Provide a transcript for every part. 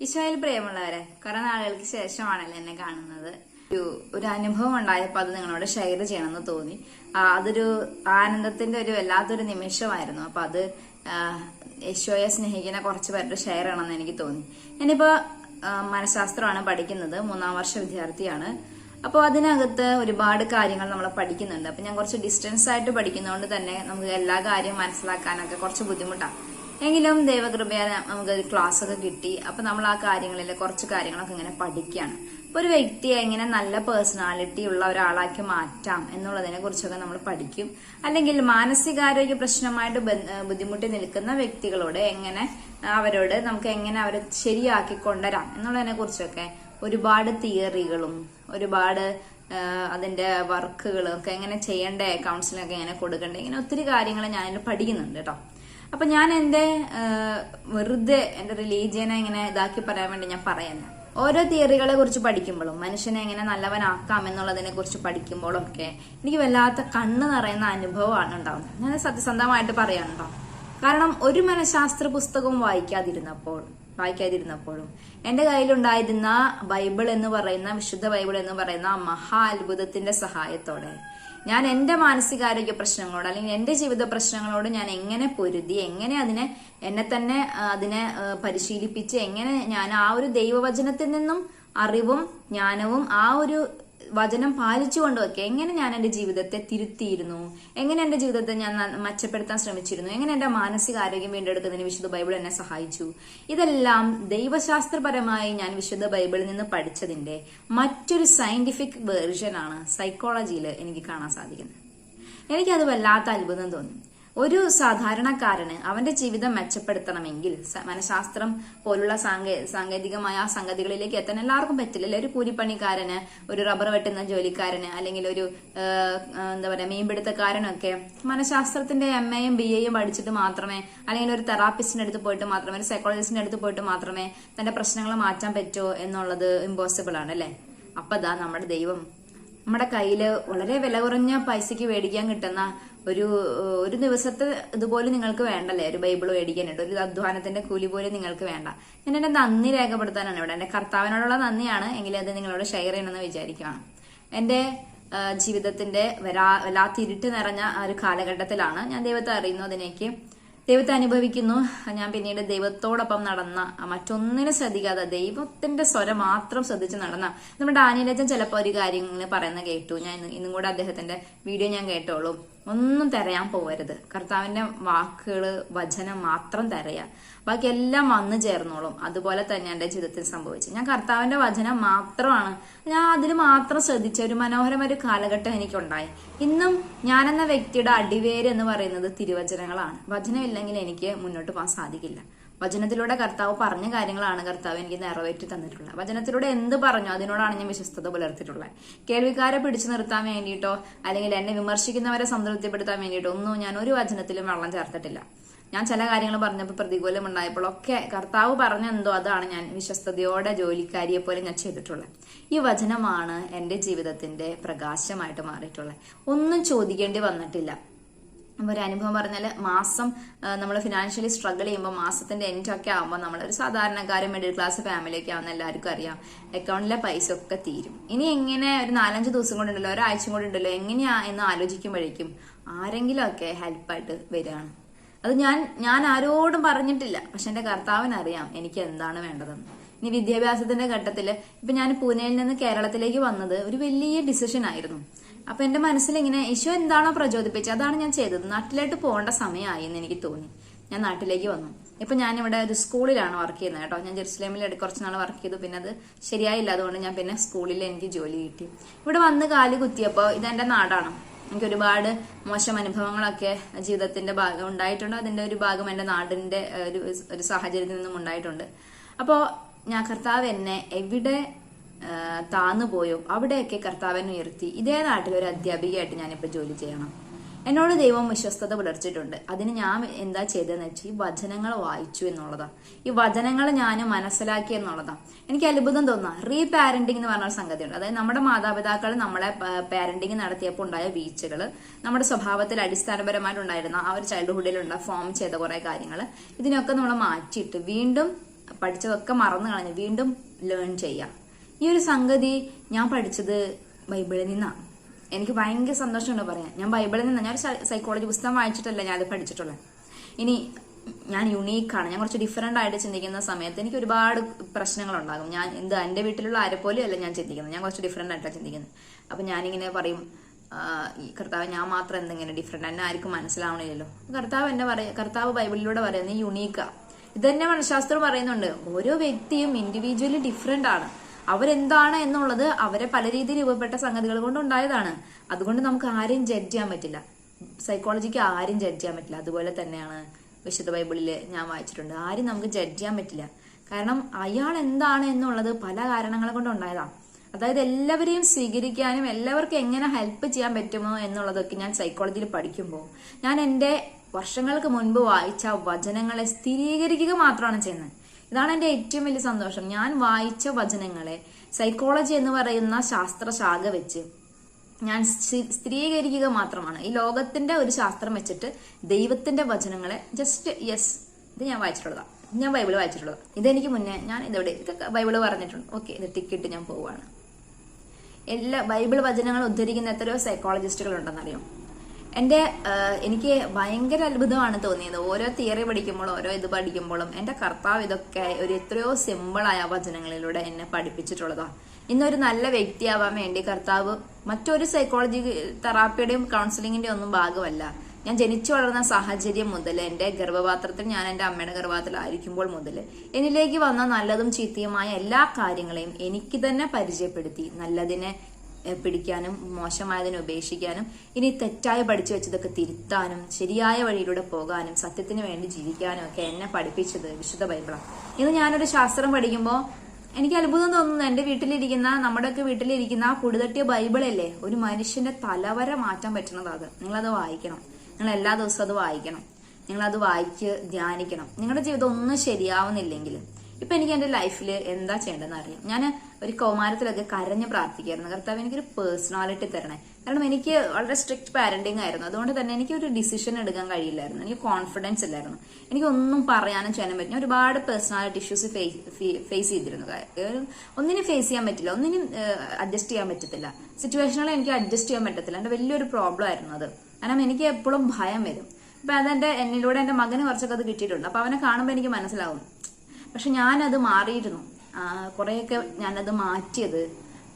ഈശോയിൽ പ്രിയമുള്ളവരെ, കുറെ നാളുകൾക്ക് ശേഷമാണല്ലോ എന്നെ കാണുന്നത്. ഒരു അനുഭവം ഉണ്ടായപ്പോൾ അത് നിങ്ങളോട് ഷെയർ ചെയ്യണമെന്ന് തോന്നി. അതൊരു ആനന്ദത്തിന്റെ ഒരു വല്ലാത്തൊരു നിമിഷമായിരുന്നു. അപ്പൊ അത് ഈശോയെ സ്നേഹിക്കുന്ന കുറച്ച് പേരുടെ ഷെയർ ചെയ്യണമെന്ന് എനിക്ക് തോന്നി. ഞാനിപ്പോ മനഃശാസ്ത്രമാണ് പഠിക്കുന്നത്, 3ാം വർഷ വിദ്യാർത്ഥിയാണ്. അപ്പോൾ അതിനകത്ത് ഒരുപാട് കാര്യങ്ങൾ നമ്മൾ പഠിക്കുന്നുണ്ട്. അപ്പൊ ഞാൻ കുറച്ച് ഡിസ്റ്റൻസ് ആയിട്ട് പഠിക്കുന്നതുകൊണ്ട് തന്നെ നമുക്ക് എല്ലാ കാര്യവും മനസ്സിലാക്കാനൊക്കെ കുറച്ച് ബുദ്ധിമുട്ടാണ്. എങ്കിലും ദൈവകൃപയാൽ നമുക്ക് ക്ലാസ് ഒക്കെ കിട്ടി. അപ്പൊ നമ്മൾ ആ കാര്യങ്ങളിൽ കുറച്ച് കാര്യങ്ങളൊക്കെ ഇങ്ങനെ പഠിക്കുകയാണ്. അപ്പൊ ഒരു വ്യക്തിയെ എങ്ങനെ നല്ല പേഴ്സണാലിറ്റി ഉള്ള ഒരാളാക്കി മാറ്റാം എന്നുള്ളതിനെ കുറിച്ചൊക്കെ നമ്മൾ പഠിക്കും. അല്ലെങ്കിൽ മാനസികാരോഗ്യ പ്രശ്നമായിട്ട് ബുദ്ധിമുട്ടി നിൽക്കുന്ന വ്യക്തികളോട് അവരോട് നമുക്ക് എങ്ങനെ അവരെ ശരിയാക്കി കൊണ്ടുവരാം എന്നുള്ളതിനെ കുറിച്ചൊക്കെ ഒരുപാട് തിയറികളും ഒരുപാട് അതിന്റെ വർക്കുകളും ഒക്കെ എങ്ങനെ ചെയ്യണ്ടേ, കൗൺസിലിംഗ് ഒക്കെ എങ്ങനെ കൊടുക്കണ്ടേ, ഇങ്ങനെ ഒത്തിരി കാര്യങ്ങൾ ഞാനിൽ പഠിക്കുന്നുണ്ട് കേട്ടോ. അപ്പൊ ഞാൻ വെറുതെ എന്റെ റിലീജിയനെ ഇങ്ങനെ ഇതാക്കി പറയാൻ വേണ്ടി ഞാൻ പറയല്ല. ഓരോ തിയറികളെ കുറിച്ച് പഠിക്കുമ്പോഴും മനുഷ്യനെ എങ്ങനെ നല്ലവനാക്കാം എന്നുള്ളതിനെ കുറിച്ച് പഠിക്കുമ്പോഴും ഒക്കെ എനിക്ക് വല്ലാത്ത കണ്ണ് നിറയുന്ന അനുഭവമാണ് ഉണ്ടാവുന്നത്. ഞാൻ സത്യസന്ധമായിട്ട് പറയാനുണ്ടോ. കാരണം ഒരു മനഃശാസ്ത്ര പുസ്തകവും വായിക്കാതിരുന്നപ്പോഴും എന്റെ കയ്യിലുണ്ടായിരുന്ന ബൈബിൾ എന്ന് പറയുന്ന വിശുദ്ധ ബൈബിൾ എന്ന് പറയുന്ന ആ മഹാ അത്ഭുതത്തിന്റെ സഹായത്തോടെ ഞാൻ എന്റെ മാനസികാരോഗ്യ പ്രശ്നങ്ങളോട് അല്ലെങ്കിൽ എന്റെ ജീവിത പ്രശ്നങ്ങളോട് ഞാൻ എങ്ങനെ പൊരുതി, എങ്ങനെ എന്നെ തന്നെ അതിനെ പരിശീലിപ്പിച്ച്, എങ്ങനെ ഞാൻ ആ ഒരു ദൈവവചനത്തിൽ നിന്നും അറിവും ജ്ഞാനവും ആ ഒരു വചനം പാലിച്ചുകൊണ്ടൊക്കെ എങ്ങനെ ഞാൻ എന്റെ ജീവിതത്തെ തിരുത്തിയിരുന്നു, എങ്ങനെ എന്റെ ജീവിതത്തെ ഞാൻ മെച്ചപ്പെടുത്താൻ ശ്രമിച്ചിരുന്നു, എങ്ങനെ എന്റെ മാനസികാരോഗ്യം വീണ്ടെടുക്കുന്നതിന് വിശുദ്ധ ബൈബിൾ എന്നെ സഹായിച്ചു. ഇതെല്ലാം ദൈവശാസ്ത്രപരമായി ഞാൻ വിശുദ്ധ ബൈബിളിൽ നിന്ന് പഠിച്ചതിന്റെ മറ്റൊരു സയന്റിഫിക് വേർഷനാണ് സൈക്കോളജിയിൽ എനിക്ക് കാണാൻ സാധിക്കുന്നത്. എനിക്കത് വല്ലാത്ത അത്ഭുതം തോന്നി. ഒരു സാധാരണക്കാരന് അവന്റെ ജീവിതം മെച്ചപ്പെടുത്തണമെങ്കിൽ മനഃശാസ്ത്രം പോലുള്ള സാങ്കേതികമായ സംഗതികളിലേക്ക് എത്താൻ എല്ലാവർക്കും പറ്റില്ല. ഒരു കൂലിപ്പണിക്കാരന്, ഒരു റബ്ബർ വെട്ടുന്ന ജോലിക്കാരന്, അല്ലെങ്കിൽ ഒരു മീൻപിടുത്തക്കാരനൊക്കെ മനഃശാസ്ത്രത്തിന്റെ MAയും BAയും പഠിച്ചിട്ട് മാത്രമേ, അല്ലെങ്കിൽ ഒരു തെറാപ്പിസ്റ്റിന്റെ അടുത്ത് പോയിട്ട് മാത്രമേ, ഒരു സൈക്കോളജിസ്റ്റിന്റെ അടുത്ത് പോയിട്ട് മാത്രമേ തന്റെ പ്രശ്നങ്ങൾ മാറ്റാൻ പറ്റുമോ എന്നുള്ളത് ഇമ്പോസിബിൾ ആണ് അല്ലെ. അപ്പൊ നമ്മുടെ ദൈവം നമ്മുടെ കയ്യില് വളരെ വില കുറഞ്ഞ പൈസക്ക് മേടിക്കാൻ കിട്ടുന്ന ഒരു ദിവസത്തെ ഇതുപോലെ നിങ്ങൾക്ക് വേണ്ടല്ലേ, ഒരു ബൈബിൾ മേടിക്കാനുണ്ട്, ഒരു അധ്വാനത്തിന്റെ കൂലി പോലും നിങ്ങൾക്ക് വേണ്ട. ഞാൻ എന്റെ നന്ദി രേഖപ്പെടുത്താനാണ് ഇവിടെ. എന്റെ കർത്താവിനോടുള്ള നന്ദിയാണ്, എങ്കിലും അത് നിങ്ങളോട് ഷെയർ ചെയ്യണമെന്ന് വിചാരിക്കുകയാണ്. എന്റെ ജീവിതത്തിന്റെ വല്ലാത്ത ഇരുട്ട് നിറഞ്ഞ ഒരു കാലഘട്ടത്തിലാണ് ഞാൻ ദൈവത്തെ അറിയുന്നതിനേക്ക് ദൈവത്തെ അനുഭവിക്കുന്നു. ഞാൻ പിന്നീട് ദൈവത്തോടൊപ്പം നടന്ന, മറ്റൊന്നിനും ശ്രദ്ധിക്കാതെ ദൈവത്തിന്റെ സ്വരം മാത്രം ശ്രദ്ധിച്ച് നടന്ന നമ്മുടെ ഡാനിയലച്ചൻ ചിലപ്പോൾ ഒരു കാര്യങ്ങൾ പറയുന്ന കേട്ടു. ഞാൻ ഇന്നും കൂടെ അദ്ദേഹത്തിന്റെ വീഡിയോ ഞാൻ കേട്ടോളൂ. ഒന്നും തിരയാൻ പോകരുത്, കർത്താവിന്റെ വാക്കുകള് വചനം മാത്രം തിരയാ, ബാക്കി എല്ലാം വന്നു ചേർന്നോളും. അതുപോലെ തന്നെ എന്റെ ജീവിതത്തിൽ സംഭവിച്ചു. ഞാൻ കർത്താവിന്റെ വചനം മാത്രമാണ്, ഞാൻ അതിൽ മാത്രം ശ്രദ്ധിച്ച ഒരു മനോഹരമായ ഒരു കാലഘട്ടം എനിക്കുണ്ടായി. ഇന്നും ഞാനെന്ന വ്യക്തിയുടെ അടിവേര് എന്ന് പറയുന്നത് തിരുവചനങ്ങളാണ്. വചനമില്ലെങ്കിൽ എനിക്ക് മുന്നോട്ട് പോകാൻ സാധിക്കില്ല. വചനത്തിലൂടെ കർത്താവ് പറഞ്ഞ കാര്യങ്ങളാണ് കർത്താവ് എനിക്ക് നിറവേറ്റി തന്നിട്ടുള്ളത്. വചനത്തിലൂടെ എന്ത് പറഞ്ഞു അതിനോടാണ് ഞാൻ വിശ്വസ്തത പുലർത്തിയിട്ടുള്ളത്. കേൾവിക്കാരെ പിടിച്ചു നിർത്താൻ വേണ്ടിയിട്ടോ അല്ലെങ്കിൽ എന്നെ വിമർശിക്കുന്നവരെ സംതൃപ്തിപ്പെടുത്താൻ വേണ്ടിയിട്ടോ ഒന്നും ഞാൻ ഒരു വചനത്തിലും വെള്ളം ചേർത്തിട്ടില്ല. ഞാൻ ചില കാര്യങ്ങൾ പറഞ്ഞപ്പോൾ പ്രതികൂലം ഉണ്ടായപ്പോഴൊക്കെ കർത്താവ് പറഞ്ഞെന്തോ അതാണ് ഞാൻ വിശ്വസ്തയോടെ ജോലിക്കാരിയെ പോലെ ഞാൻ ചെയ്തിട്ടുള്ളത്. ഈ വചനമാണ് എന്റെ ജീവിതത്തിന്റെ പ്രകാശമായിട്ട് മാറിയിട്ടുള്ളത്. ഒന്നും ചോദിക്കേണ്ടി വന്നിട്ടില്ല. ഒരു അനുഭവം പറഞ്ഞാല്, മാസം നമ്മൾ ഫിനാൻഷ്യലി സ്ട്രഗിൾ ചെയ്യുമ്പോൾ മാസത്തിന്റെ എൻഡൊക്കെ ആകുമ്പോൾ നമ്മളൊരു സാധാരണക്കാരൻ മിഡിൽ ക്ലാസ് ഫാമിലിയൊക്കെ ആവുന്ന എല്ലാവർക്കും അറിയാം, അക്കൗണ്ടിലെ പൈസ ഒക്കെ തീരും. ഇനി എങ്ങനെ ഒരു 4-5 ദിവസം കൊണ്ടുണ്ടല്ലോ, ഒരാഴ്ച കൊണ്ടുണ്ടല്ലോ, എങ്ങനെയാ എന്ന് ആലോചിക്കുമ്പോഴേക്കും ആരെങ്കിലും ഒക്കെ ഹെൽപ്പായിട്ട് വരികയാണ്. അത് ഞാൻ ആരോടും പറഞ്ഞിട്ടില്ല, പക്ഷെ എന്റെ കർത്താവിനറിയാം എനിക്ക് എന്താണ് വേണ്ടതെന്ന്. ഇനി വിദ്യാഭ്യാസത്തിന്റെ ഘട്ടത്തില് ഇപ്പൊ ഞാൻ പൂനെയിൽ നിന്ന് കേരളത്തിലേക്ക് വന്നത് ഒരു വലിയ ഡിസിഷൻ ആയിരുന്നു. അപ്പൊ എന്റെ മനസ്സിൽ ഇങ്ങനെ ഈശോ എന്താണോ പ്രചോദിപ്പിച്ചത് അതാണ് ഞാൻ ചെയ്തത്. നാട്ടിലോട്ട് പോകേണ്ട സമയമായി എന്ന് എനിക്ക് തോന്നി. ഞാൻ നാട്ടിലേക്ക് വന്നു. ഇപ്പൊ ഞാൻ ഇവിടെ ഒരു സ്കൂളിലാണ് വർക്ക് ചെയ്യുന്നത് കേട്ടോ. ഞാൻ ജെറുസലേമിൽ കുറച്ച് നാൾ വർക്ക് ചെയ്തു, പിന്നെ അത് ശരിയായില്ല, അതുകൊണ്ട് ഞാൻ പിന്നെ സ്കൂളിൽ എനിക്ക് ജോലി കിട്ടി. ഇവിടെ വന്ന് കാല് കുത്തിയപ്പോ ഇതെന്റെ നാടാണ്. എനിക്ക് ഒരുപാട് മോശം അനുഭവങ്ങളൊക്കെ ജീവിതത്തിന്റെ ഭാഗം ഉണ്ടായിട്ടുണ്ട്. അതിന്റെ ഒരു ഭാഗം എന്റെ നാടിന്റെ ഒരു സാഹചര്യത്തിൽ നിന്നും ഉണ്ടായിട്ടുണ്ട്. അപ്പോ ഞാൻ കർത്താവ് എന്നെ എവിടെ താന്നു പോയോ അവിടെയൊക്കെ കർത്താവിനെ ഉയർത്തി ഇതേ നാട്ടിൽ ഒരു അധ്യാപികയായിട്ട് ഞാനിപ്പോ ജോലി ചെയ്യണം. എന്നോട് ദൈവം വിശ്വസ്തത പുലർത്തിയിട്ടുണ്ട്. അതിന് ഞാൻ എന്താ ചെയ്തതെന്ന് വെച്ചാൽ ഈ വചനങ്ങൾ വായിച്ചു എന്നുള്ളതാ. ഈ വചനങ്ങൾ ഞാൻ മനസ്സിലാക്കി എന്നുള്ളതാ. എനിക്ക് അത്ഭുതം തോന്നാ. റീപാരന്റിംഗ് എന്ന് പറഞ്ഞ സംഗതിയുണ്ട്. അതായത് നമ്മുടെ മാതാപിതാക്കൾ നമ്മളെ പാരന്റിംഗ് നടത്തിയപ്പോൾ ഉണ്ടായ വീഴ്ചകൾ, നമ്മുടെ സ്വഭാവത്തിൽ അടിസ്ഥാനപരമായിട്ടുണ്ടായിരുന്ന ആ ഒരു ചൈൽഡ്ഹുഡിൽ ഫോം ചെയ്ത കുറെ കാര്യങ്ങൾ, ഇതിനൊക്കെ നമ്മൾ മാറ്റിയിട്ട് വീണ്ടും പഠിച്ചതൊക്കെ മറന്നു കളഞ്ഞ് വീണ്ടും ലേൺ ചെയ്യാം. ഈ ഒരു സംഗതി ഞാൻ പഠിച്ചത് ബൈബിളിൽ നിന്നാണ്. എനിക്ക് ഭയങ്കര സന്തോഷമുണ്ട് പറയാൻ. ഞാൻ ബൈബിളിൽ നിന്നാണ്. ഞാൻ ഒരു സൈക്കോളജി പുസ്തകം വായിച്ചിട്ടല്ല ഞാൻ അത് പഠിച്ചിട്ടുള്ളത്. ഇനി ഞാൻ യുണീക്കാണ്, ഞാൻ കുറച്ച് ഡിഫറെന്റ് ആയിട്ട് ചിന്തിക്കുന്ന സമയത്ത് എനിക്ക് ഒരുപാട് പ്രശ്നങ്ങളുണ്ടാകും. ഞാൻ എൻ്റെ വീട്ടിലുള്ള ആരെ പോലും അല്ല ഞാൻ ചിന്തിക്കുന്നത്, ഞാൻ കുറച്ച് ഡിഫറെന്റ് ആയിട്ടാണ് ചിന്തിക്കുന്നത്. അപ്പൊ ഞാനിങ്ങനെ പറയും, ഈ കർത്താവ് ഞാൻ മാത്രം എന്തെങ്കിലും ഡിഫറെന്റ്, എന്നെ ആർക്കും മനസ്സിലാവണില്ലല്ലോ. കർത്താവ് ബൈബിളിലൂടെ പറയുന്നത് യുണീക്കാ. ഇത് തന്നെ മനഃശാസ്ത്രം പറയുന്നുണ്ട്. ഓരോ വ്യക്തിയും ഇൻഡിവിജ്വലി ഡിഫറെന്റ് ആണ്. അവരെന്താണ് എന്നുള്ളത് അവരെ പല രീതിയിൽ രൂപപ്പെട്ട സംഗതികൾ കൊണ്ട് ഉണ്ടായതാണ്. അതുകൊണ്ട് നമുക്ക് ആരെയും ജഡ്ജ് ചെയ്യാൻ പറ്റില്ല. സൈക്കോളജിക്ക് ആരും ജഡ്ജ് ചെയ്യാൻ പറ്റില്ല. അതുപോലെ തന്നെയാണ് വിശുദ്ധ ബൈബിളിൽ ഞാൻ വായിച്ചിട്ടുണ്ട്. ആരും നമുക്ക് ജഡ്ജ് ചെയ്യാൻ പറ്റില്ല. കാരണം അയാൾ എന്താണ് എന്നുള്ളത് പല കാരണങ്ങൾ കൊണ്ട് ഉണ്ടായതാണ്. അതായത് എല്ലാവരെയും സ്വീകരിക്കാനും എല്ലാവർക്കും എങ്ങനെ ഹെൽപ്പ് ചെയ്യാൻ പറ്റുമോ എന്നുള്ളതൊക്കെ ഞാൻ സൈക്കോളജിയിൽ പഠിക്കുമ്പോൾ ഞാൻ എൻ്റെ വർഷങ്ങൾക്ക് മുൻപ് വായിച്ച വചനങ്ങളെ സ്ഥിരീകരിക്കുക മാത്രമാണ് ചെയ്യുന്നത്. ഇതാണ് എൻ്റെ ഏറ്റവും വലിയ സന്തോഷം. ഞാൻ വായിച്ച വചനങ്ങളെ സൈക്കോളജി എന്ന് പറയുന്ന ശാസ്ത്രശാഖ വെച്ച് ഞാൻ സ്ഥിരീകരിക്കുക മാത്രമാണ്. ഈ ലോകത്തിന്റെ ഒരു ശാസ്ത്രം വെച്ചിട്ട് ദൈവത്തിന്റെ വചനങ്ങളെ ജസ്റ്റ് യെസ്, ഇത് ഞാൻ വായിച്ചിട്ടുള്ളതാണ്, ഞാൻ ബൈബിള് വായിച്ചിട്ടുള്ളത്, ഇതെനിക്ക് മുന്നേ ഞാൻ ഇതൊക്കെ ബൈബിള് പറഞ്ഞിട്ടുണ്ട്, ഓക്കെ ഇത് ടിക്കറ്റ് ഞാൻ പോവാണ്. എല്ലാ ബൈബിൾ വചനങ്ങൾ ഉദ്ധരിക്കുന്ന എത്രയോ സൈക്കോളജിസ്റ്റുകൾ ഉണ്ടെന്നറിയാം. എനിക്ക് ഭയങ്കര അത്ഭുതമാണ് തോന്നിയത്. ഓരോ തിയറി പഠിക്കുമ്പോഴും ഓരോ ഇത് പഠിക്കുമ്പോഴും എൻ്റെ കർത്താവ് ഇതൊക്കെ ഒരു എത്രയോ സിമ്പിളായ വചനങ്ങളിലൂടെ എന്നെ പഠിപ്പിച്ചിട്ടുള്ളതാണ്. ഇന്നൊരു നല്ല വ്യക്തിയാവാൻ വേണ്ടി കർത്താവ് മറ്റൊരു സൈക്കോളജി തെറാപ്പിയുടെയും കൗൺസിലിങ്ങിന്റെ ഒന്നും ഭാഗമല്ല. ഞാൻ ജനിച്ചു വളർന്ന സാഹചര്യം മുതൽ, എൻ്റെ ഗർഭപാത്രത്തിൽ, ഞാൻ എൻ്റെ അമ്മയുടെ ഗർഭപാത്രത്തിലായിരിക്കുമ്പോൾ മുതൽ എന്നിലേക്ക് വന്ന നല്ലതും ചീത്തയുമായ എല്ലാ കാര്യങ്ങളെയും എനിക്ക് തന്നെ പരിചയപ്പെടുത്തി നല്ലതിനെ പിടിക്കാനും മോശമായതിനെ ഉപേക്ഷിക്കാനും ഇനി തെറ്റായി പഠിച്ചു വെച്ചതൊക്കെ തിരുത്താനും ശരിയായ വഴിയിലൂടെ പോകാനും സത്യത്തിന് വേണ്ടി ജീവിക്കാനും ഒക്കെ എന്നെ പഠിപ്പിച്ചത് വിശുദ്ധ ബൈബിളാണ്. ഇന്ന് ഞാനൊരു ശാസ്ത്രം പഠിക്കുമ്പോൾ എനിക്ക് അത്ഭുതം തോന്നുന്നു. എൻ്റെ വീട്ടിലിരിക്കുന്ന, നമ്മുടെയൊക്കെ വീട്ടിലിരിക്കുന്ന ആ കുടിതട്ടിയ ബൈബിളല്ലേ ഒരു മനുഷ്യന്റെ തലവര മാറ്റാൻ പറ്റുന്നത്. നിങ്ങളത് വായിക്കണം. നിങ്ങൾ എല്ലാ ദിവസവും അത് വായിക്കണം. നിങ്ങളത് വായിച്ച് ധ്യാനിക്കണം. നിങ്ങളുടെ ജീവിതം ഒന്നും ശരിയാവുന്നില്ലെങ്കിൽ, ഇപ്പൊ എനിക്ക് എന്റെ ലൈഫിൽ എന്താ ചെയ്യേണ്ടതെന്ന് അറിയാം. ഞാൻ ഒരു കൗമാരത്തിലൊക്കെ കരഞ്ഞ് പ്രാർത്ഥിക്കായിരുന്നു, കർത്താവ് എനിക്കൊരു പേഴ്സണാലിറ്റി തരണേ. കാരണം എനിക്ക് വളരെ സ്ട്രിക്റ്റ് പാരന്റിങ് ആയിരുന്നു. അതുകൊണ്ട് തന്നെ എനിക്ക് ഒരു ഡിസിഷൻ എടുക്കാൻ കഴിയില്ലായിരുന്നു. എനിക്ക് കോൺഫിഡൻസ് ഇല്ലായിരുന്നു. എനിക്കൊന്നും പറയാനും ചെയ്യാനും പറ്റും. ഞാൻ ഒരുപാട് പേഴ്സണാലിറ്റി ഇഷ്യൂസ് ഫേസ് ചെയ്തിരുന്നു. ഒന്നിനും ഫേസ് ചെയ്യാൻ പറ്റില്ല, ഒന്നിനും അഡ്ജസ്റ്റ് ചെയ്യാൻ പറ്റത്തില്ല. സിറ്റുവേഷനുകൾ എനിക്ക് അഡ്ജസ്റ്റ് ചെയ്യാൻ പറ്റത്തില്ല. എന്റെ വലിയൊരു പ്രോബ്ലം ആയിരുന്നു അത്. കാരണം എനിക്ക് എപ്പോഴും ഭയം വരും. അപ്പൊ എന്നിലൂടെ എന്റെ മകന് കുറച്ചൊക്കെ അത് കിട്ടിയിട്ടുണ്ട്. അപ്പൊ അവനെ കാണുമ്പോൾ എനിക്ക് മനസ്സിലാവും. പക്ഷെ ഞാനത് മാറിയിരുന്നു. കുറെയൊക്കെ ഞാനത് മാറ്റിയത്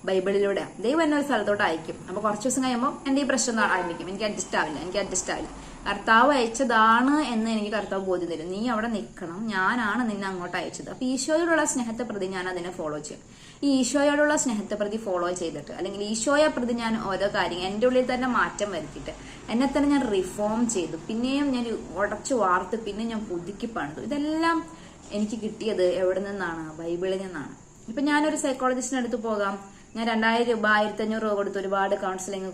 ബൈബിളിലൂടെ. ദൈവം എന്നെ ഒരു സ്ഥലത്തോട്ട് അയക്കും. അപ്പൊ കുറച്ച് ദിവസം കഴിയുമ്പോൾ എന്റെ ഈ പ്രശ്നം ആരംഭിക്കും. എനിക്ക് അഡ്ജസ്റ്റ് ആവില്ല. കർത്താവ് അയച്ചതാണ് എന്ന് എനിക്ക് കർത്താവ് ബോധ്യം തരും. നീ അവിടെ നിൽക്കണം, ഞാനാണ് നിന്നെ അങ്ങോട്ട് അയച്ചത്. അപ്പൊ ഈശോയോടുള്ള സ്നേഹത്തെ പ്രതി ഞാൻ അതിനെ ഫോളോ ചെയ്യും. ഈ ഈശോയോടുള്ള സ്നേഹത്തെ പ്രതി ഫോളോ ചെയ്തിട്ട്, അല്ലെങ്കിൽ ഈശോയെ പ്രതി ഞാൻ ഓരോ കാര്യങ്ങൾ എൻ്റെ ഉള്ളിൽ തന്നെ മാറ്റം വരുത്തിയിട്ട് എന്നെ തന്നെ ഞാൻ റിഫോം ചെയ്തു. പിന്നെയും ഞാൻ ഉടച്ചു വാർത്ത് പിന്നെ ഞാൻ പുതുക്കി പണിതു. ഇതെല്ലാം എനിക്ക് കിട്ടിയത് എവിടെ നിന്നാണ്? ബൈബിളിൽ നിന്നാണ്. ഇപ്പൊ ഞാനൊരു സൈക്കോളജിസ്റ്റിന് അടുത്ത് പോകാം, ഞാൻ 2000 രൂപ 1500 രൂപ കൊടുത്ത് ഒരുപാട് കൗൺസിലിംഗ്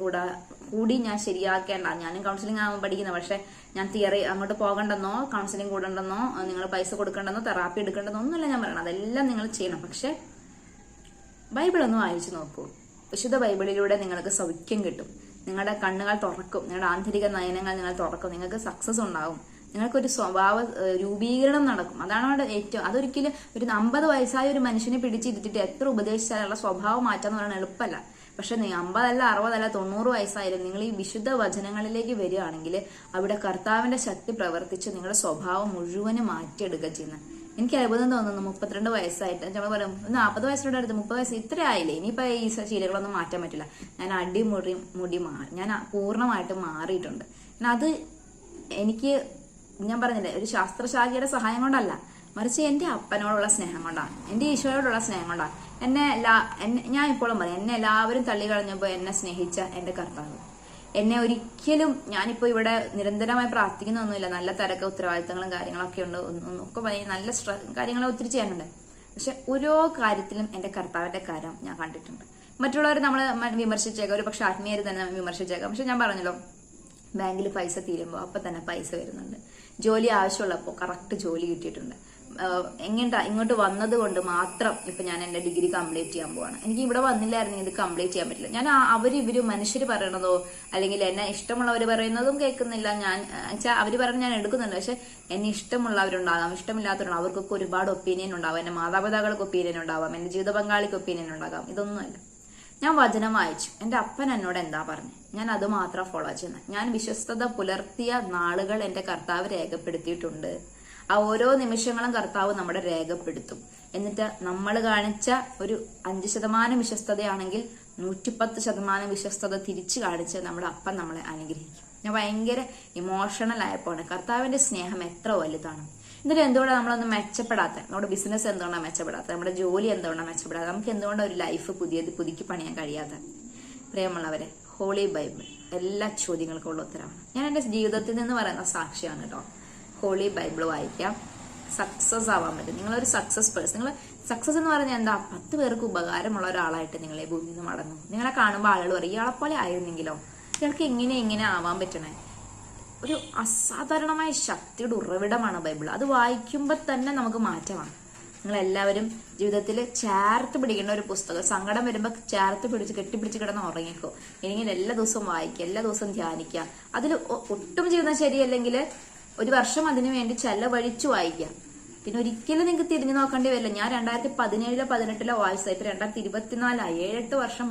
കൂടി ഞാൻ ശരിയാക്കേണ്ട. ഞാനും കൗൺസിലിംഗ് ആവാൻ പഠിക്കുന്നത്. പക്ഷെ ഞാൻ തിയറി അങ്ങോട്ട് പോകണ്ടെന്നോ കൗൺസിലിംഗ് കൂടണ്ടെന്നോ നിങ്ങൾ പൈസ കൊടുക്കണ്ടെന്നോ തെറാപ്പി എടുക്കണ്ടെന്നോ ഒന്നുമല്ല ഞാൻ പറയണം. അതെല്ലാം നിങ്ങൾ ചെയ്യണം. പക്ഷെ ബൈബിൾ ഒന്ന് വായിച്ചു നോക്കൂ. വിശുദ്ധ ബൈബിളിലൂടെ നിങ്ങൾക്ക് സൗഖ്യം കിട്ടും. നിങ്ങളുടെ കണ്ണുകൾ തുറക്കും. നിങ്ങളുടെ ആന്തരിക നയനങ്ങൾ നിങ്ങൾ തുറക്കും. നിങ്ങൾക്ക് സക്സസ് ഉണ്ടാവും. നിങ്ങൾക്കൊരു സ്വഭാവ രൂപീകരണം നടക്കും. അതാണ് അവിടെ ഏറ്റവും. അതൊരിക്കലും ഒരു 50 വയസ്സായ ഒരു മനുഷ്യനെ പിടിച്ചിരുത്തിട്ട് എത്ര ഉപദേശിച്ചാലുള്ള സ്വഭാവം മാറ്റാന്ന് പറയുന്നത് എളുപ്പമല്ല. പക്ഷെ 50 അല്ല 60 അല്ല 90 വയസ്സായാലും നിങ്ങൾ ഈ വിശുദ്ധ വചനങ്ങളിലേക്ക് വരികയാണെങ്കിൽ അവിടെ കർത്താവിന്റെ ശക്തി പ്രവർത്തിച്ച് നിങ്ങളുടെ സ്വഭാവം മുഴുവനും മാറ്റിയെടുക്കുക ചെയ്യുന്നത്. എനിക്ക് അത്ഭുതം തോന്നുന്നു. 32 വയസ്സായിട്ട് നമ്മൾ പറയും 40 വയസ്സിനോട് അടുത്ത് 30 വയസ്സ് ഇത്ര ആയില്ലേ, ഇനിയിപ്പോ ഈ ശീലങ്ങളൊന്നും മാറ്റാൻ പറ്റില്ല. ഞാൻ മുടി മാറി, ഞാൻ പൂർണ്ണമായിട്ട് മാറിയിട്ടുണ്ട്. അത് എനിക്ക് ഞാൻ പറഞ്ഞില്ലേ ഒരു ശാസ്ത്രശാഖയുടെ സഹായം കൊണ്ടല്ല, മറിച്ച് എൻ്റെ അപ്പനോടുള്ള സ്നേഹം കൊണ്ടാണ്, എൻ്റെ ഈശോയോടുള്ള സ്നേഹം കൊണ്ടാണ്. ഞാൻ ഇപ്പോഴും പറയും, എന്നെ എല്ലാവരും തള്ളിക്കളഞ്ഞപ്പോൾ എന്നെ സ്നേഹിച്ച എൻ്റെ കർത്താവ് എന്നെ ഒരിക്കലും, ഞാനിപ്പോ ഇവിടെ നിരന്തരമായി പ്രാർത്ഥിക്കുന്നൊന്നുമില്ല, നല്ല തിരക്ക് ഉത്തരവാദിത്തങ്ങളും കാര്യങ്ങളൊക്കെ ഉണ്ട്, ഒക്കെ നല്ല കാര്യങ്ങൾ ഒത്തിരി ചെയ്യാനുണ്ട്. പക്ഷെ ഓരോ കാര്യത്തിലും എൻ്റെ കർത്താവിന്റെ കാര്യം ഞാൻ കണ്ടിട്ടുണ്ട്. മറ്റുള്ളവർ നമ്മൾ വിമർശിച്ചേക്കാം, ഒരു പക്ഷെ ആത്മീയർ തന്നെ വിമർശിച്ചേക്കാം. പക്ഷെ ഞാൻ പറഞ്ഞല്ലോ, ബാങ്കിൽ പൈസ തീരുമ്പോൾ അപ്പൊ തന്നെ പൈസ വരുന്നുണ്ട്. ജോലി ആവശ്യമുള്ളപ്പോൾ കറക്റ്റ് ജോലി കിട്ടിയിട്ടുണ്ട്. ഇങ്ങോട്ട് വന്നത് കൊണ്ട് മാത്രം ഇപ്പൊ ഞാൻ എന്റെ ഡിഗ്രി കംപ്ലീറ്റ് ചെയ്യാൻ പോവാണ്. എനിക്ക് ഇവിടെ വന്നില്ലായിരുന്നെങ്കിൽ ഇത് കംപ്ലീറ്റ് ചെയ്യാൻ പറ്റില്ല. ഞാൻ ഇവര് മനുഷ്യർ പറയണതോ അല്ലെങ്കിൽ എന്നെ ഇഷ്ടമുള്ളവർ പറയുന്നതും കേൾക്കുന്നില്ല. ഞാൻ അവര് പറയുന്നത് ഞാൻ എടുക്കുന്നുണ്ട്. പക്ഷെ എന്നെ ഇഷ്ടമുള്ളവരുണ്ടാകാം, ഇഷ്ടമില്ലാത്തവരുണ്ടാകും. അവർക്കൊക്കെ ഒരുപാട് ഒപ്പീനിയൻ ഉണ്ടാവാം. എന്റെ മാതാപിതാക്കൾക്ക് ഒപ്പീനിയൻ ഉണ്ടാവാം, എന്റെ ജീവിത പങ്കാളിക്ക് ഒപ്പീനിയൻ ഉണ്ടാകാം. ഇതൊന്നുമല്ല. ഞാൻ വചനം വായിച്ചു. എന്റെ അപ്പൻ എന്നോട് എന്താ പറഞ്ഞു, ഞാൻ അത് മാത്രം ഫോളോ ചെയ്യുന്നത്. ഞാൻ വിശ്വസ്തത പുലർത്തിയ നാളുകൾ എന്റെ കർത്താവ് രേഖപ്പെടുത്തിയിട്ടുണ്ട്. ആ ഓരോ നിമിഷങ്ങളും കർത്താവ് നമ്മുടെ രേഖപ്പെടുത്തും. എന്നിട്ട് നമ്മൾ കാണിച്ച ഒരു 5% വിശ്വസ്തതയാണെങ്കിൽ 110% വിശ്വസ്തത തിരിച്ചു കാണിച്ച് നമ്മുടെ അപ്പൻ നമ്മളെ അനുഗ്രഹിക്കും. ഞാൻ ഭയങ്കര ഇമോഷണൽ ആയപ്പോഴാണ് കർത്താവിന്റെ സ്നേഹം എത്ര വലുതാണ്. എന്നിട്ട് എന്തുകൊണ്ടാണ് നമ്മളൊന്ന് മെച്ചപ്പെടാത്ത, നമ്മുടെ ബിസിനസ് എന്തുകൊണ്ടാണ് മെച്ചപ്പെടാത്ത, നമ്മുടെ ജോലി എന്തുകൊണ്ടാണ് മെച്ചപ്പെടാത്ത, നമുക്ക് എന്തുകൊണ്ടാണ് ഒരു ലൈഫ് പുതുക്കി പണിയാൻ കഴിയാത്ത? പ്രിയമുള്ളവരെ, ഹോളി ബൈബിൾ എല്ലാ ചോദ്യങ്ങൾക്കും ഉള്ള ഉത്തരവാണ്. ഞാൻ എന്റെ ജീവിതത്തിൽ നിന്ന് പറയുന്ന സാക്ഷിയാണ് കേട്ടോ. ഹോളി ബൈബിൾ വായിക്കാം, സക്സസ് ആവാൻ പറ്റും. നിങ്ങളൊരു സക്സസ് പേഴ്സൺ. നിങ്ങൾ സക്സസ് എന്ന് പറഞ്ഞാൽ എന്താ? 10 പേർക്ക് ഉപകാരമുള്ള ഒരാളായിട്ട് നിങ്ങളെ ഭൂമിയിൽ നിന്ന് മടങ്ങും. നിങ്ങളെ കാണുമ്പോൾ ആളുകൾ പറയും, ഇയാളെപ്പോലെ ആയിരുന്നെങ്കിലോ, ഇയാൾക്ക് എങ്ങനെ ആവാൻ പറ്റണേ? ഒരു അസാധാരണമായ ശക്തിയുടെ ഉറവിടമാണ് ബൈബിൾ. അത് വായിക്കുമ്പോൾ തന്നെ നമുക്ക് മാറ്റമാണ്. നിങ്ങളെല്ലാവരും ജീവിതത്തിൽ ചേർത്ത് പിടിക്കേണ്ട ഒരു പുസ്തകം. സങ്കടം വരുമ്പോൾ ചേർത്ത് പിടിച്ച് കെട്ടിപ്പിടിച്ച് കിടന്ന് ഉറങ്ങിക്കോ. ഇല്ലെങ്കിൽ എല്ലാ ദിവസവും വായിക്കുക, എല്ലാ ദിവസവും ധ്യാനിക്കുക. അതിൽ ഒട്ടും ജീവിതം ശരിയല്ലെങ്കിൽ 1 വർഷം അതിനു വേണ്ടി ചെലവഴിച്ചു വായിക്കാം. പിന്നെ ഒരിക്കലും നിങ്ങൾക്ക് തിരിഞ്ഞു നോക്കേണ്ടി വരില്ല. ഞാൻ 2017 18 വായിച്ചത്. ഇപ്പൊ 2024 7-8 വർഷം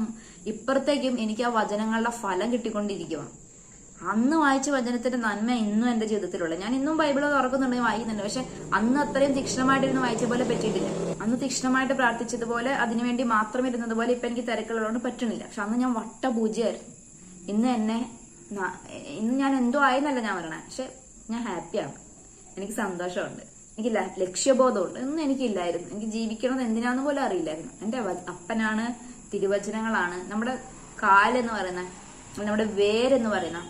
ഇപ്പുറത്തേക്കും എനിക്ക് ആ വചനങ്ങളുടെ ഫലം കിട്ടിക്കൊണ്ടിരിക്കുക. അന്ന് വായിച്ച വചനത്തിന്റെ നന്മ ഇന്നും എന്റെ ജീവിതത്തിലുള്ള. ഞാൻ ഇന്നും ബൈബിൾ തുറക്കുന്നുണ്ട്, വായിക്കുന്നുണ്ട്. പക്ഷെ അന്ന് അത്രയും തീക്ഷ്ണമായിട്ടിരുന്ന് വായിച്ച പോലെ പറ്റിയിട്ടില്ല. അന്ന് തീക്ഷ്ണമായിട്ട് പ്രാർത്ഥിച്ചതുപോലെ അതിനുവേണ്ടി മാത്രം ഇരുന്നതുപോലെ ഇപ്പൊ എനിക്ക് തിരക്കുള്ളതുകൊണ്ട് പറ്റണില്ല. പക്ഷെ അന്ന് ഞാൻ വട്ടപൂജയായിരുന്നു. ഇന്ന് ഞാൻ എന്തോ ആയെന്നല്ല ഞാൻ പറയണേ, പക്ഷെ ഞാൻ ഹാപ്പിയാണ്. എനിക്ക് സന്തോഷമുണ്ട്, എനിക്ക് ലക്ഷ്യബോധമുണ്ട്. ഒന്നും എനിക്കില്ലായിരുന്നു. എനിക്ക് ജീവിക്കണത് എന്തിനാന്ന് പോലും അറിയില്ലായിരുന്നു. എന്റെ അപ്പനാണ്, തിരുവചനങ്ങളാണ് നമ്മുടെ കാലെന്ന് പറയുന്ന, നമ്മുടെ വേരെന്ന് പറയുന്ന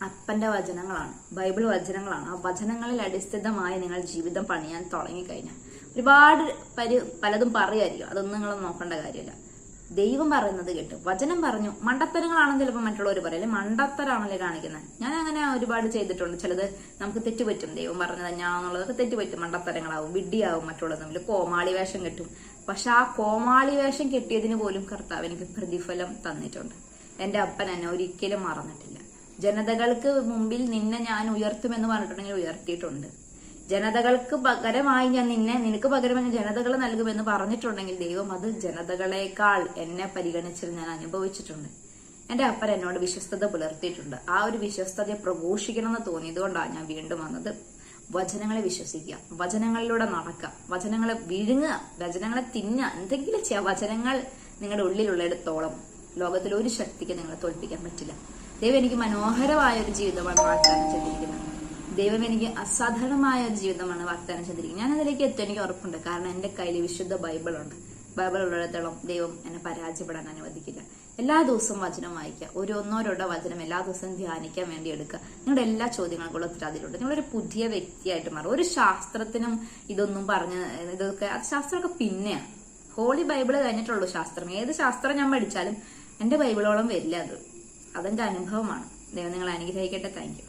അപ്പന്റെ വചനങ്ങളാണ്, ബൈബിൾ വചനങ്ങളാണ്. ആ വചനങ്ങളിൽ അടിസ്ഥിതമായി നിങ്ങൾ ജീവിതം പണിയാൻ തുടങ്ങിക്കഴിഞ്ഞാൽ ഒരുപാട് പലതും പറയുമായിരിക്കും. അതൊന്നും നിങ്ങൾ നോക്കേണ്ട കാര്യമില്ല. ദൈവം പറയുന്നത് കേട്ട് വചനം പറഞ്ഞു. മണ്ടത്തരങ്ങളാണെങ്കിൽ ചിലപ്പോൾ മറ്റുള്ളവർ പറയല്ലേ, മണ്ടത്തരാണല്ലേ കാണിക്കുന്നത്. ഞാൻ അങ്ങനെ ഒരുപാട് ചെയ്തിട്ടുണ്ട്. ചിലത് നമുക്ക് തെറ്റുപറ്റും. ദൈവം പറഞ്ഞത് തന്നെയാണെന്നുള്ളതൊക്കെ തെറ്റുപറ്റും. മണ്ടത്തരങ്ങളാവും, വിഡ്ഢിയാവും, മറ്റുള്ളത് തമ്മിൽ കോമാളി വേഷം കെട്ടും. പക്ഷെ ആ കോമാളി വേഷം കെട്ടിയതിന് പോലും കർത്താവ് എനിക്ക് പ്രതിഫലം തന്നിട്ടുണ്ട്. എന്റെ അപ്പൻ എന്നെ ഒരിക്കലും മറന്നിട്ടില്ല. ജനതകൾക്ക് മുമ്പിൽ നിന്നെ ഞാൻ ഉയർത്തുമെന്ന് പറഞ്ഞിട്ടുണ്ടെങ്കിൽ ഉയർത്തിയിട്ടുണ്ട്. ജനതകൾക്ക് പകരമായി ഞാൻ നിനക്ക് പകരമായി ഞാൻ ജനതകൾ നൽകുമെന്ന് പറഞ്ഞിട്ടുണ്ടെങ്കിൽ ദൈവം അത് ജനതകളെക്കാൾ എന്നെ പരിഗണിച്ച് ഞാൻ അനുഭവിച്ചിട്ടുണ്ട്. എന്റെ അപ്പൻ എന്നോട് വിശ്വസ്തത പുലർത്തിയിട്ടുണ്ട്. ആ ഒരു വിശ്വസ്തതയെ പ്രഘോഷിക്കണമെന്ന് തോന്നിയതുകൊണ്ടാണ് ഞാൻ വീണ്ടും വന്നത്. വചനങ്ങളെ വിശ്വസിക്കുക, വചനങ്ങളിലൂടെ നടക്കുക, വചനങ്ങളെ വിഴുങ്ങുക, വചനങ്ങളെ തിന്നുക, എന്തെങ്കിലും ചെയ്യുക. വചനങ്ങൾ നിങ്ങളുടെ ഉള്ളിലുള്ളിടത്തോളം ലോകത്തിൽ ഒരു ശക്തിക്ക് നിങ്ങളെ തോൽപ്പിക്കാൻ പറ്റില്ല. ദൈവം എനിക്ക് മനോഹരമായ ഒരു ജീവിതമാണ് വാഗ്ദാനം ചെയ്തിരിക്കുന്നത്. ദൈവം എനിക്ക് അസാധാരണമായ ഒരു ജീവിതമാണ് വാഗ്ദാനം ചെയ്തിരിക്കുന്നത്. ഞാൻ അതിലേക്ക് എത്തും, എനിക്ക് ഉറപ്പുണ്ട്. കാരണം എന്റെ കയ്യിൽ വിശുദ്ധ ബൈബിളുണ്ട്. ബൈബിൾ ഉള്ളിടത്തോളം ദൈവം എന്നെ പരാജയപ്പെടാൻ അനുവദിക്കില്ല. എല്ലാ ദിവസവും വചനം വായിക്കുക. ഒന്നോ വചനം എല്ലാ ദിവസവും ധ്യാനിക്കാൻ വേണ്ടി എടുക്കുക. നിങ്ങളുടെ എല്ലാ ചോദ്യങ്ങൾക്കുള്ള ഉത്തരം അതിലുണ്ട്. നിങ്ങളൊരു പുതിയ വ്യക്തിയായിട്ട് മാറും. ഒരു ശാസ്ത്രത്തിനും ഇതൊന്നും ഇതൊക്കെ ശാസ്ത്രമൊക്കെ പിന്നെയാണ്. ഹോളി ബൈബിള് കഴിഞ്ഞിട്ടുള്ളൂ ശാസ്ത്രം. ഏത് ശാസ്ത്രം ഞാൻ പഠിച്ചാലും എന്റെ ബൈബിളോളം വരില്ല. അതെന്റെ അനുഭവമാണ്. ദൈവം നിങ്ങളെ അനുഗ്രഹിക്കട്ടെ. Thank you.